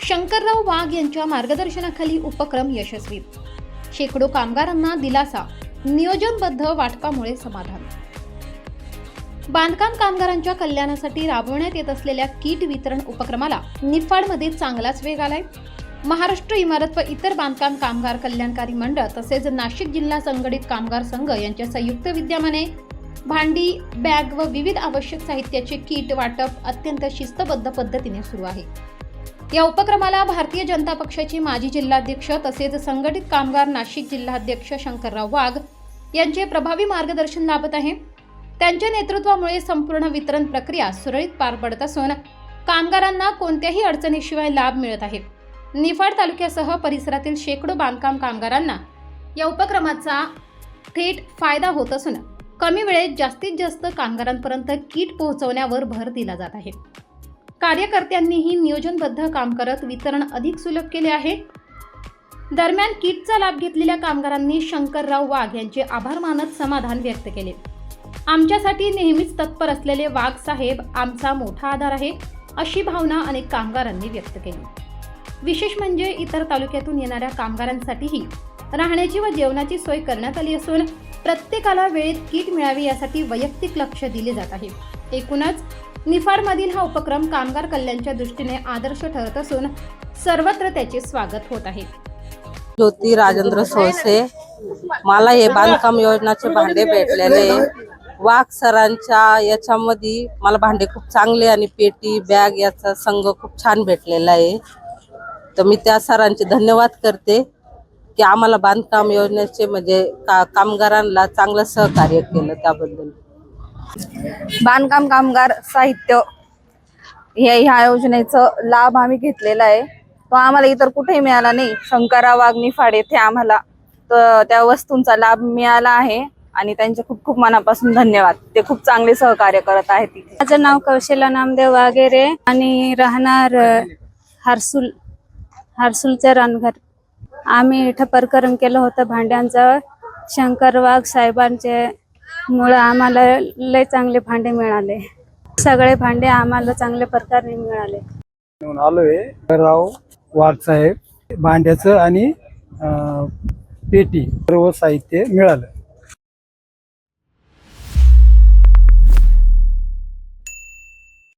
शंकरराव वाघ यांच्या मार्गदर्शनाखाली उपक्रम यशस्वी। शेकडो कामगारांना दिलासा, नियोजनबद्ध वाटपामुळे समाधान। बांधकाम कामगारांच्या कल्याणासाठी राबवण्यात येत असलेल्या किट वितरण उपक्रमाला निफाडमध्ये चांगलाच वेग आलाय। महाराष्ट्र इमारत व इतर बांधकाम कामगार कल्याणकारी मंडळ तसेच नाशिक जिल्हा संघटित कामगार संघ यांच्या संयुक्त विद्यमाने भांडी, बॅग व विविध आवश्यक साहित्याचे किट वाटप अत्यंत शिस्तबद्ध पद्धतीने सुरू आहे। या उपक्रमाला भारतीय जनता पक्षाचे माजी जिल्हाध्यक्ष तसेच संघटित कामगार नाशिक जिल्हाध्यक्ष शंकरराव वाघ यांचे प्रभावी मार्गदर्शन लाभत आहे। त्यांच्या नेतृत्वामुळे संपूर्ण वितरण प्रक्रिया सुरळीत पार पडत असून कामगारांना कोणत्याही अडचणीशिवाय लाभ मिळत आहे। निफाड तालुक्यासह परिसरातील शेकडो बांधकाम कामगारांना या उपक्रमाचा थेट फायदा होत असून कमी वेळेत जास्तीत जास्त कामगारांपर्यंत किट पोहोचवण्यावर भर दिला जात आहे। कार्यकर्त्यांनीही नियोजनबद्ध काम करत वितरण अधिक सुलभ केले आहे। दरम्यान किटचा लाभ घेतलेल्या कामगारांनी शंकरराव वाघ यांचे आभार मानत समाधान व्यक्त केले। आमच्यासाठी नेहमीच तत्पर असलेले वाघ साहेब आमचा मोठा आधार आहे, अशी भावना अनेक कामगारांनी व्यक्त केली। विशेष म्हणजे इतर तालुक्यातून येणाऱ्या कामगारांसाठीही राहण्याची व जेवणाची सोय करण्यात आली असून प्रत्येकाला वेळेत किट मिळावी यासाठी वैयक्तिक लक्ष दिले जात आहे। एकूणच निफाडमधील हा उपक्रम कामगार कल्याणाच्या दृष्टीने आदर्श ठरत असून सर्वत्र त्याचे स्वागत होत आहे। ज्योती राजेंद्र सोळसे, मला हे बांधकाम योजनाचे भांडे भेटलेले वाघ सरांच्या याच्यामध्ये मला भांडे खूप चांगले आणि पेटी बॅग याचा संघ खूप छान भेटलेला आहे। तर मी त्या सरांचे धन्यवाद करते की आम्हाला बांधकाम योजनेचे म्हणजे कामगारांना चांगलं सहकार्य केलं त्याबद्दल। बांधकाम कामगार साहित्य ह्या योजनेचा लाभ आम्ही घेतलेला आहे। तो आम्हाला इतर कुठेही मिळाला नाही। शंकरराव वाघ निफाड येथे आम्हाला त्या वस्तूंचा लाभ मिळाला आहे आणि त्यांचे खूप खूप मनापासून धन्यवाद। ते खूप चांगले सहकार्य करत आहेत। माझं नाव कौशला नामदेव वागेरे आणि राहणार हरसूलचे रानघर। आम्ही इथं प्रकरण केलं होतं भांड्यांचं। शंकर वाघ साहेबांचे मुळे आम्हाला लय चांगले भांडे मिळाले। सगळे भांडे आम्हाला चांगल्या प्रकारे मिळाले। आलोय राव वाघ साहेब भांड्याचं आणि पेटी सर्व साहित्य मिळालं।